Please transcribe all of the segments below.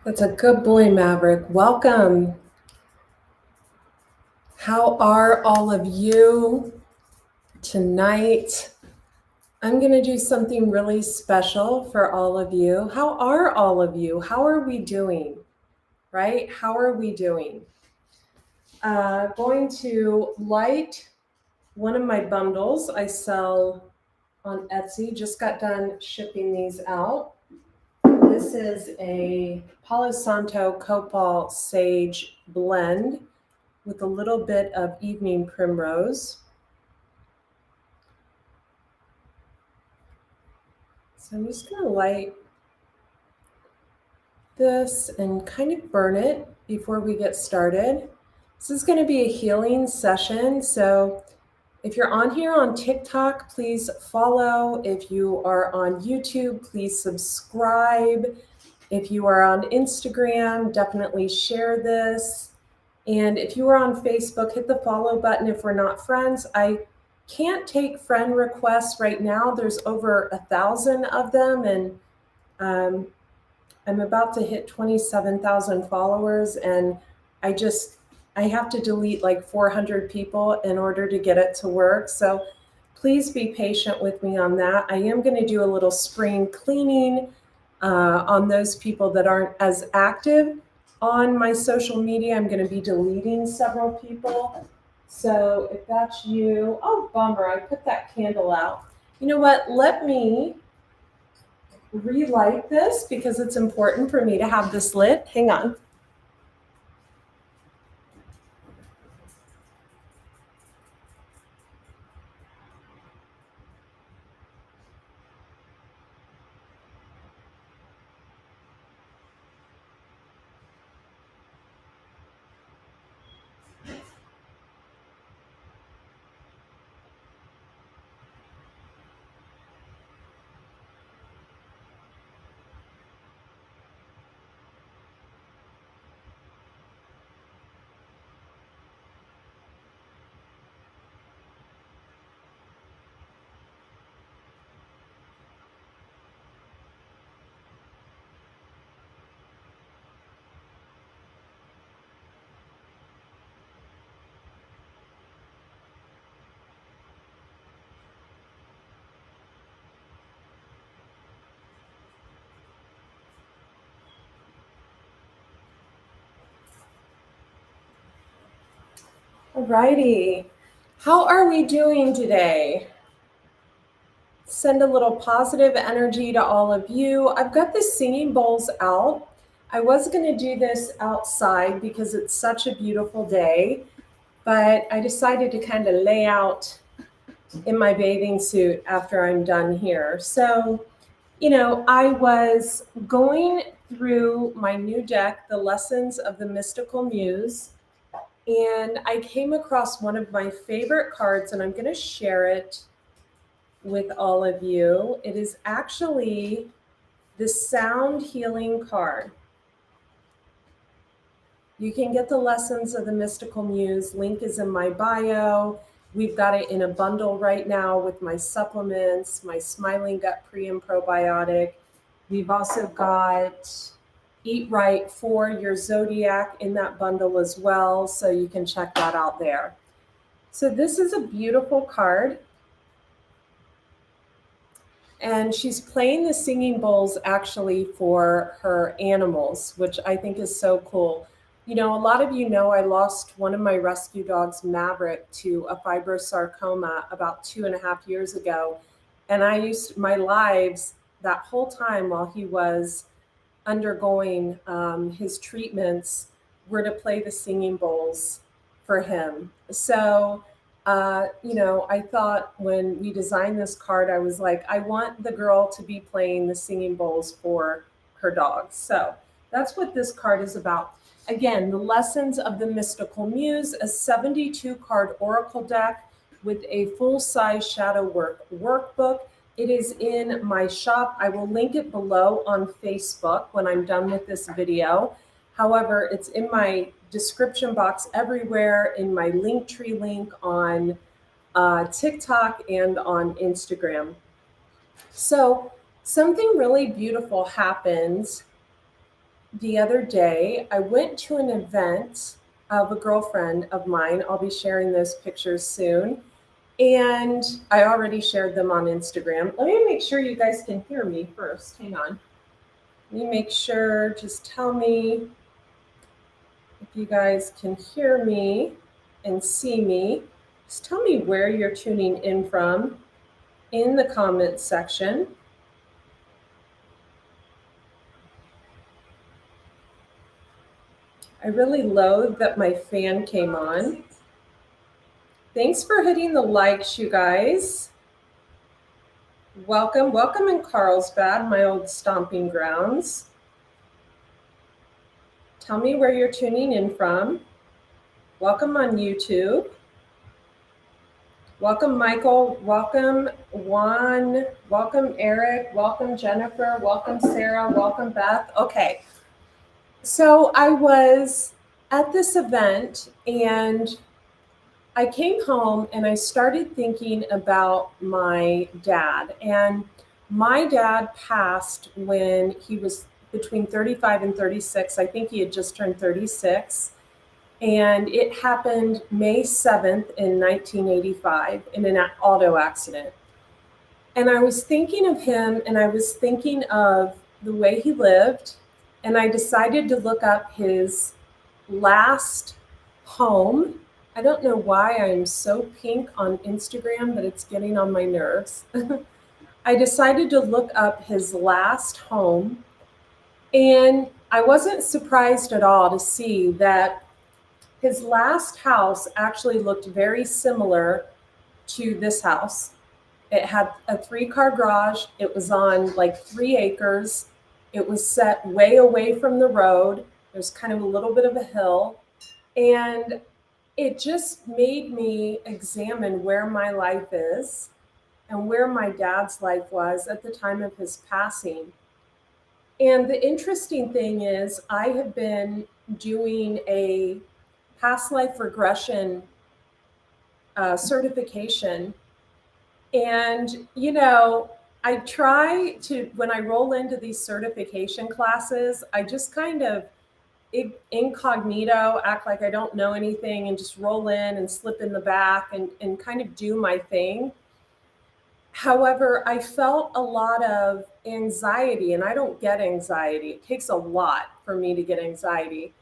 That's a good boy, Maverick. Welcome. How are all of you tonight? I'm going to do something really special for all of you. How are all of you? How are we doing? Right? How are we doing? Going to light one of my bundles I sell on Etsy. Just got done shipping these out. This is a Palo Santo Copal Sage blend with a little bit of evening primrose. So I'm just going to light this and kind of burn it before we get started. This is going to be a healing session. So if you're on here on TikTok, please follow. If you are on YouTube, please subscribe. If you are on Instagram, definitely share this. And if you are on Facebook, hit the follow button if we're not friends. I can't take friend requests right now. There's over 1,000 of them, and I'm about to hit 27,000 followers, and I have to delete like 400 people in order to get it to work. So please be patient with me on that. I am going to do a little spring cleaning on those people that aren't as active on my social media. I'm going to be deleting several people. So if that's you, oh, bummer, I put that candle out. You know what? Let me relight this because it's important for me to have this lit. Hang on. Alrighty. How are we doing today? Send a little positive energy to all of you. I've got the singing bowls out. I was going to do this outside because it's such a beautiful day, but I decided to kind of lay out in my bathing suit after I'm done here. So, you know, I was going through my new deck, the Lessons of the Mystical Muse, and I came across one of my favorite cards, and I'm going to share it with all of you. It is actually the Sound Healing card. You can get the Lessons of the Mystical Muse. Link is in my bio. We've got it in a bundle right now with my supplements, my Smiling Gut Pre and Probiotic. We've also got Eat Right for your Zodiac in that bundle as well, so you can check that out there. So this is a beautiful card. And she's playing the singing bowls actually for her animals, which I think is so cool. You know, a lot of you know I lost one of my rescue dogs, Maverick, to a fibrosarcoma about 2.5 years ago. And I used my lives that whole time while he was undergoing his treatments were to play the singing bowls for him. So you know, I thought when we designed this card, I was like, I want the girl to be playing the singing bowls for her dogs. So that's what this card is about. Again, the Lessons of the Mystical Muse, a 72-card oracle deck with a full-size shadow work workbook. It is in my shop. I will link it below on Facebook when I'm done with this video. However, it's in my description box everywhere, in my Linktree link on TikTok and on Instagram. So something really beautiful happens the other day, I went to an event of a girlfriend of mine. I'll be sharing those pictures soon. And I already shared them on Instagram. Let me make sure you guys can hear me first. Hang on. Let me make sure, just tell me if you guys can hear me and see me. Just tell me where you're tuning in from in the comments section. I really loathe that my fan came on. Thanks for hitting the likes, you guys. Welcome, welcome in Carlsbad, my old stomping grounds. Tell me where you're tuning in from. Welcome on YouTube. Welcome, Michael. Welcome, Juan. Welcome, Eric. Welcome, Jennifer. Welcome, Sarah. Welcome, Beth. Okay. So I was at this event and I came home and I started thinking about my dad. And my dad passed when he was between 35 and 36. I think he had just turned 36. And it happened May 7th in 1985 in an auto accident. And I was thinking of him and I was thinking of the way he lived. And I decided to look up his last home. I don't know why I'm so pink on Instagram, but it's getting on my nerves. I decided to look up his last home. And I wasn't surprised at all to see that his last house actually looked very similar to this house. It had a 3-car garage. It was on like 3 acres. It was set way away from the road. There's kind of a little bit of a hill. And it just made me examine where my life is and where my dad's life was at the time of his passing. And the interesting thing is I have been doing a past life regression certification. And, you know, I try to, when I roll into these certification classes, I just kind of incognito, act like I don't know anything and just roll in and slip in the back and kind of do my thing. However, I felt a lot of anxiety, and I don't get anxiety. It takes a lot for me to get anxiety.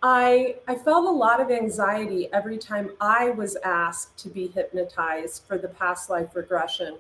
I felt a lot of anxiety every time I was asked to be hypnotized for the past life regression.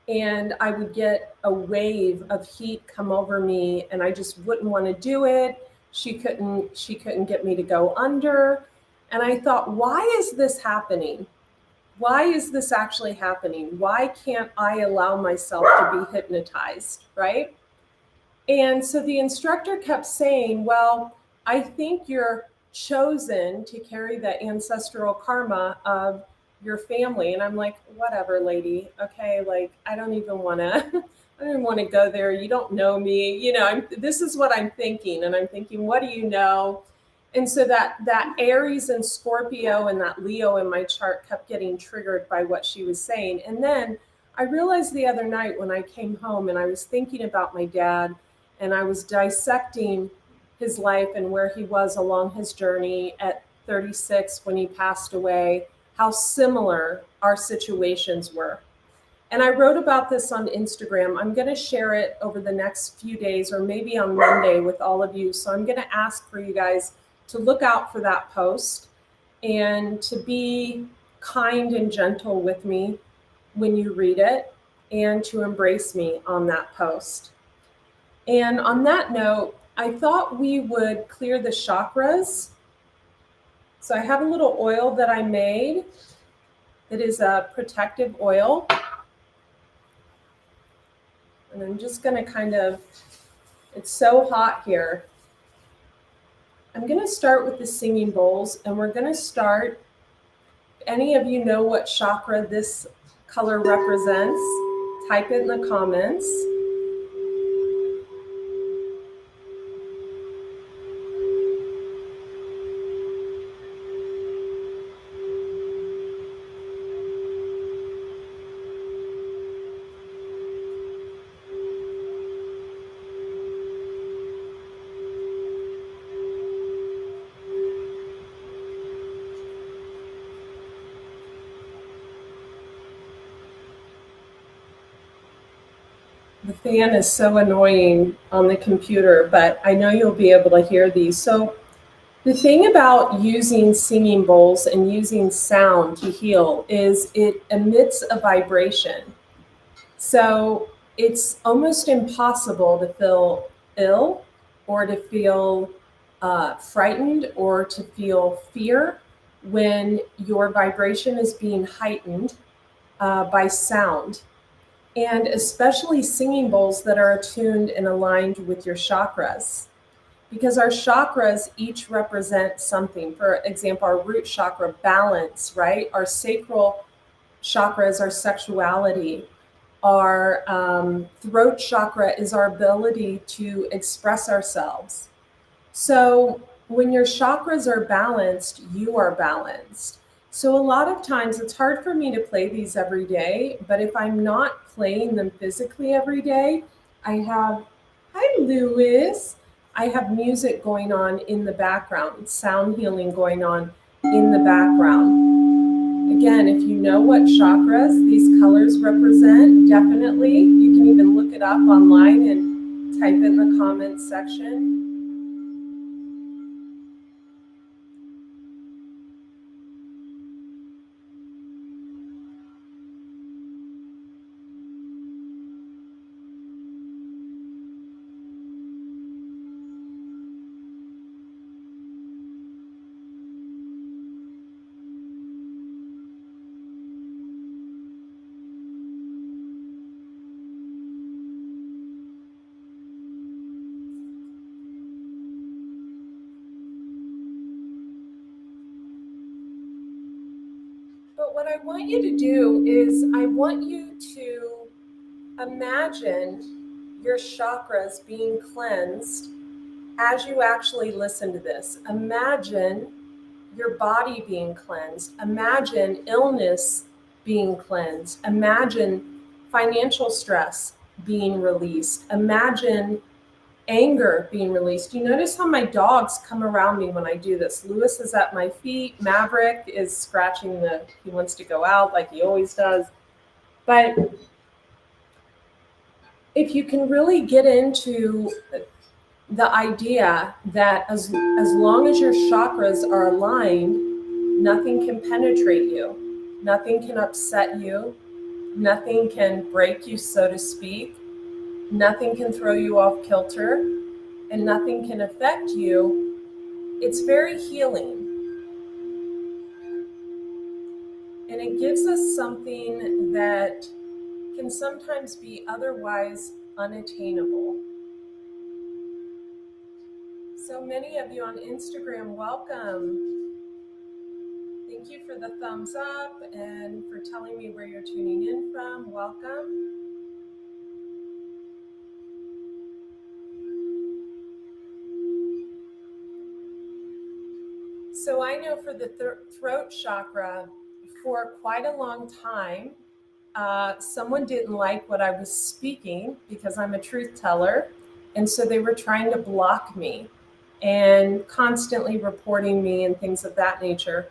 And I would get a wave of heat come over me and I just wouldn't want to do it. She couldn't get me to go under. And I thought, why is this happening? Why is this actually happening? Why can't I allow myself to be hypnotized, right? And so the instructor kept saying, well, I think you're chosen to carry the ancestral karma of your family. And I'm like, whatever, lady. Okay, like I don't even want to go there. You don't know me. You know, this is what I'm thinking. And I'm thinking, what do you know? And so that Aries and Scorpio and that Leo in my chart kept getting triggered by what she was saying. And then I realized the other night when I came home and I was thinking about my dad and I was dissecting his life and where he was along his journey at 36 when he passed away, how similar our situations were. And I wrote about this on Instagram. I'm going to share it over the next few days or maybe on Monday with all of you. So I'm going to ask for you guys to look out for that post and to be kind and gentle with me when you read it and to embrace me on that post. And on that note, I thought we would clear the chakras. So I have a little oil that I made that is a protective oil. And I'm just going to kind of, it's so hot here. I'm going to start with the singing bowls, and we're going to start, if any of you know what chakra this color represents, type it in the comments. The fan is so annoying on the computer, but I know you'll be able to hear these. So the thing about using singing bowls and using sound to heal is it emits a vibration. So it's almost impossible to feel ill or to feel frightened or to feel fear when your vibration is being heightened by sound. And especially singing bowls that are attuned and aligned with your chakras. Because our chakras each represent something. For example, our root chakra, balance, right? Our sacral chakra is our sexuality. Our throat chakra is our ability to express ourselves. So when your chakras are balanced, you are balanced. So a lot of times it's hard for me to play these every day, but if I'm not playing them physically every day, I have, hi Lewis, I have music going on in the background, sound healing going on in the background. Again, if you know what chakras these colors represent, definitely, you can even look it up online and type it in the comments section. But what I want you to do is I want you to imagine your chakras being cleansed as you actually listen to this. Imagine your body being cleansed. Imagine illness being cleansed. Imagine financial stress being released. Imagine anger being released. You notice how my dogs come around me when I do this. Lewis is at my feet. Maverick is scratching he wants to go out like he always does. But if you can really get into the idea that as long as your chakras are aligned, nothing can penetrate you, nothing can upset you, nothing can break you, so to speak, nothing can throw you off kilter, and nothing can affect you, it's very healing. And it gives us something that can sometimes be otherwise unattainable. So many of you on Instagram, welcome. Thank you for the thumbs up and for telling me where you're tuning in from. Welcome. So I know for the throat chakra, for quite a long time, someone didn't like what I was speaking because I'm a truth teller. And so they were trying to block me and constantly reporting me and things of that nature.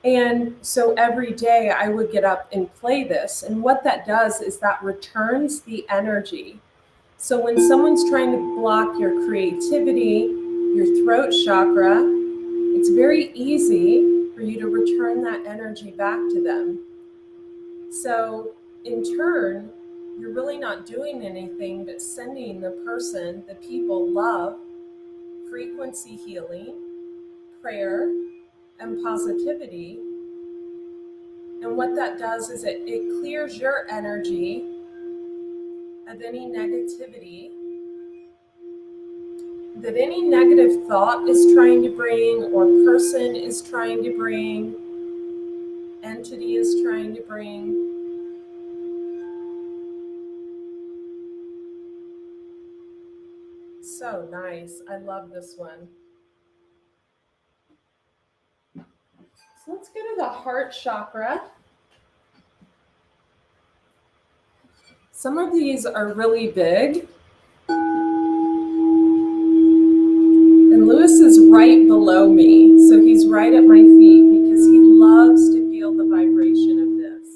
And so every day I would get up and play this. And what that does is that returns the energy. So when someone's trying to block your creativity, your throat chakra, it's very easy for you to return that energy back to them. So in turn, you're really not doing anything but sending the person, the people, love, frequency healing, prayer, and positivity. And what that does is it clears your energy of any negativity that any negative thought is trying to bring, or person is trying to bring, entity is trying to bring. So nice. I love this one. So let's go to the heart chakra. Some of these are really big. And Lewis is right below me. So he's right at my feet because he loves to feel the vibration of this.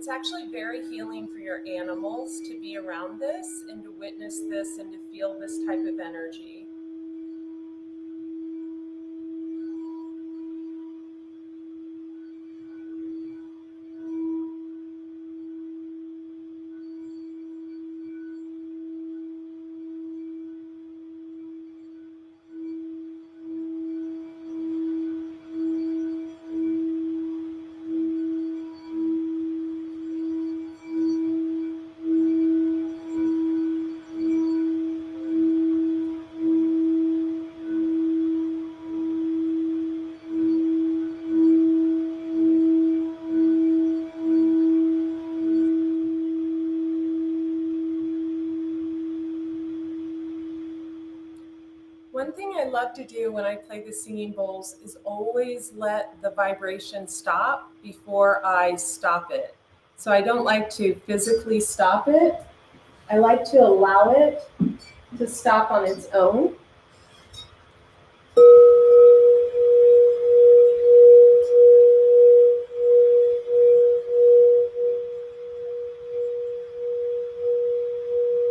it's actually very healing for your animals to be around this and to witness this and to feel this type of energy. One thing I love to do when I play the singing bowls is always let the vibration stop before I stop it. So I don't like to physically stop it. I like to allow it to stop on its own.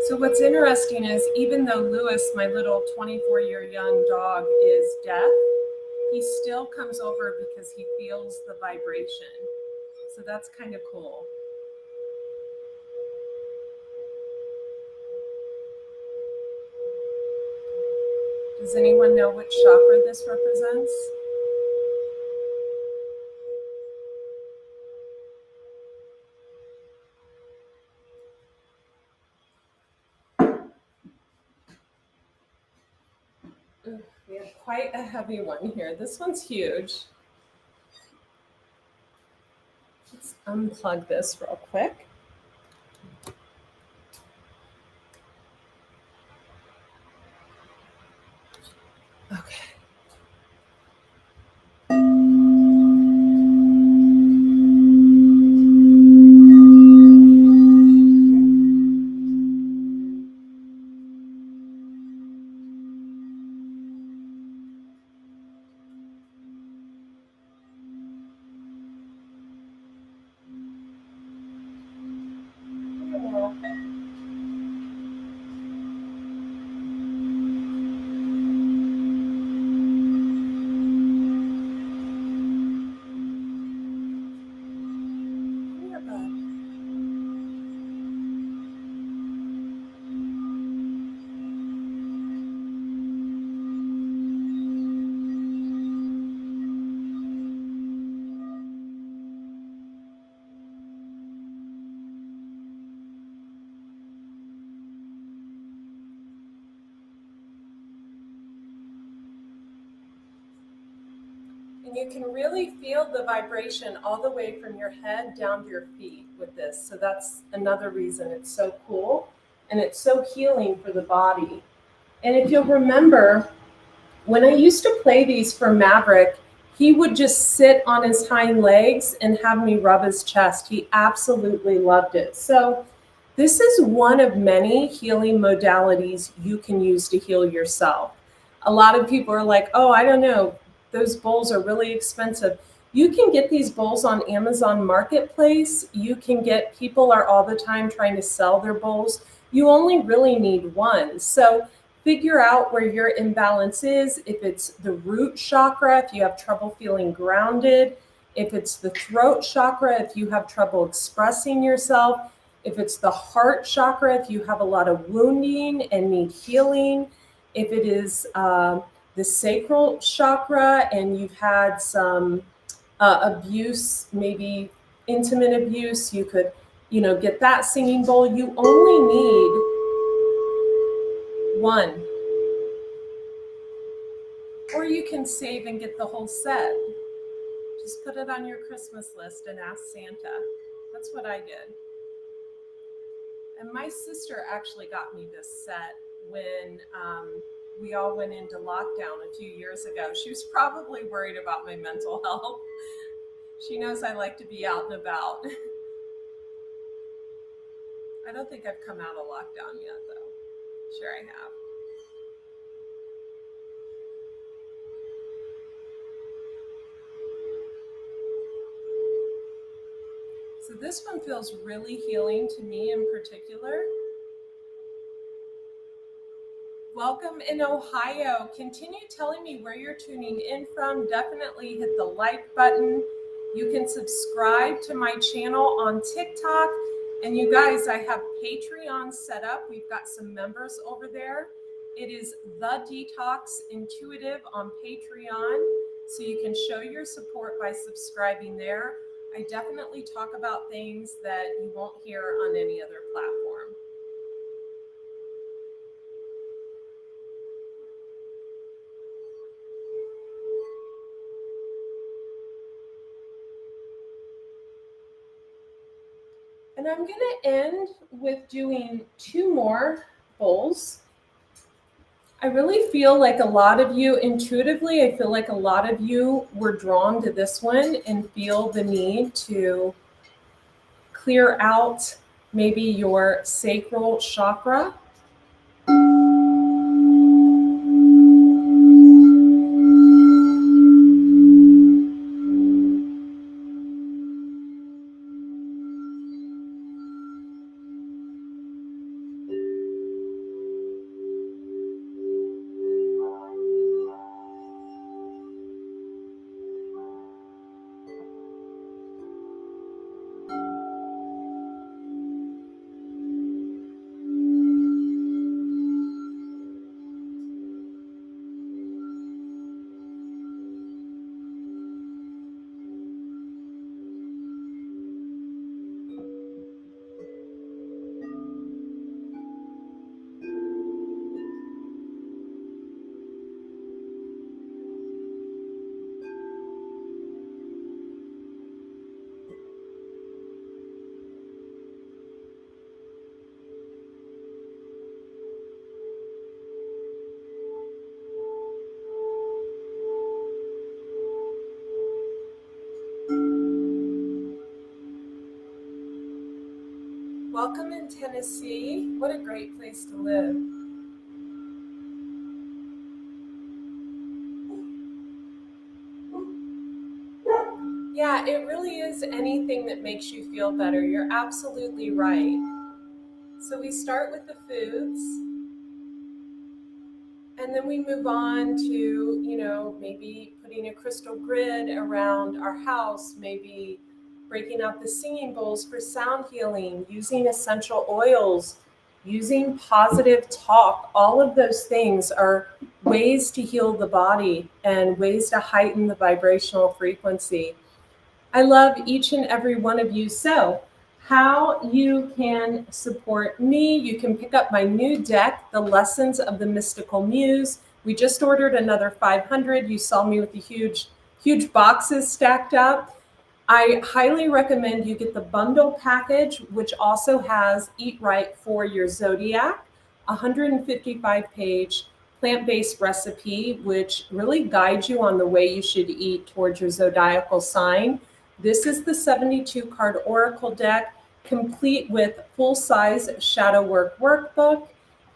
So what's interesting is even though Lewis, my little 24-year-young dog, is deaf, he still comes over because he feels the vibration. So that's kind of cool. Does anyone know which chakra this represents? We have quite a heavy one here. This one's huge. Let's unplug this real quick. Okay. And you can really feel the vibration all the way from your head down to your feet with this. So that's another reason it's so cool. And it's so healing for the body. And if you'll remember, when I used to play these for Maverick, he would just sit on his hind legs and have me rub his chest. He absolutely loved it. So this is one of many healing modalities you can use to heal yourself. A lot of people are like, oh, I don't know, those bowls are really expensive. You can get these bowls on Amazon Marketplace. You can get, people are all the time trying to sell their bowls. You only really need one. So figure out where your imbalance is. If it's the root chakra, if you have trouble feeling grounded, if it's the throat chakra, if you have trouble expressing yourself, if it's the heart chakra, if you have a lot of wounding and need healing, if it is the sacral chakra and you've had some abuse, maybe intimate abuse, you could, get that singing bowl. You only need one. Or you can save and get the whole set. Just put it on your Christmas list and ask Santa. That's what I did. And my sister actually got me this set when we all went into lockdown a few years ago. She was probably worried about my mental health. She knows I like to be out and about. I don't think I've come out of lockdown yet, though. Sure I have. So this one feels really healing to me in particular. Welcome in Ohio. Continue telling me where you're tuning in from. Definitely hit the like button. You can subscribe to my channel on TikTok. And you guys, I have Patreon set up. We've got some members over there. It is 𝗬𝗐𝗐𝗍𝒐𝐻 on Patreon. So you can show your support by subscribing there. I definitely talk about things that you won't hear on any other platform. And I'm going to end with doing 2 more bowls. I really feel like a lot of you, intuitively, I feel like a lot of you were drawn to this one and feel the need to clear out maybe your sacral chakra. Welcome in Tennessee. What a great place to live. Yeah, it really is anything that makes you feel better. You're absolutely right. So we start with the foods, and then we move on to, maybe putting a crystal grid around our house, maybe breaking out the singing bowls for sound healing, using essential oils, using positive talk. All of those things are ways to heal the body and ways to heighten the vibrational frequency. I love each and every one of you. So how you can support me, you can pick up my new deck, The Lessons of the Mystical Muse. We just ordered another 500. You saw me with the huge boxes stacked up. I highly recommend you get the bundle package, which also has Eat Right for Your Zodiac, 155-page plant-based recipe, which really guides you on the way you should eat towards your zodiacal sign. This is the 72-card oracle deck, complete with full-size shadow work workbook,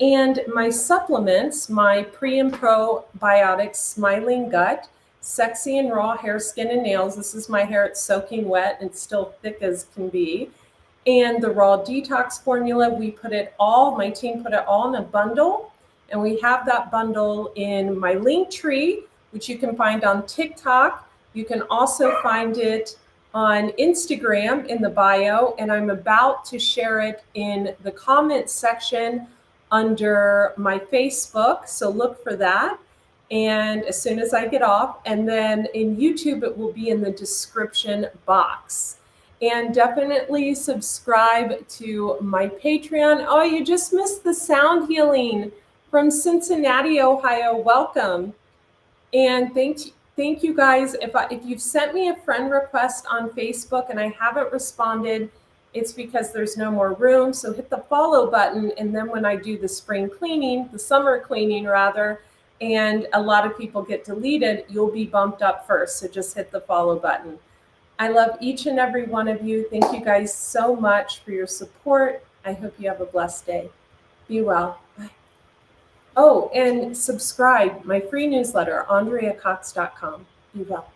and my supplements, my pre and probiotic Smiling Gut, Sexy and Raw Hair, Skin, and Nails. This is my hair. It's soaking wet and still thick as can be. And the Raw Detox Formula, my team put it all in a bundle. And we have that bundle in my link tree, which you can find on TikTok. You can also find it on Instagram in the bio. And I'm about to share it in the comments section under my Facebook. So look for that. And as soon as I get off, and then in YouTube, it will be in the description box. And definitely subscribe to my Patreon. Oh, you just missed the sound healing from Cincinnati, Ohio. Welcome. And thank you guys. If you've sent me a friend request on Facebook and I haven't responded, it's because there's no more room. So hit the follow button. And then when I do the spring cleaning, the summer cleaning rather, and a lot of people get deleted, you'll be bumped up first. So just hit the follow button. I love each and every one of you. Thank you guys so much for your support. I hope you have a blessed day. Be well. Bye. Oh, and subscribe, my free newsletter, AndreaCox.com. Be well.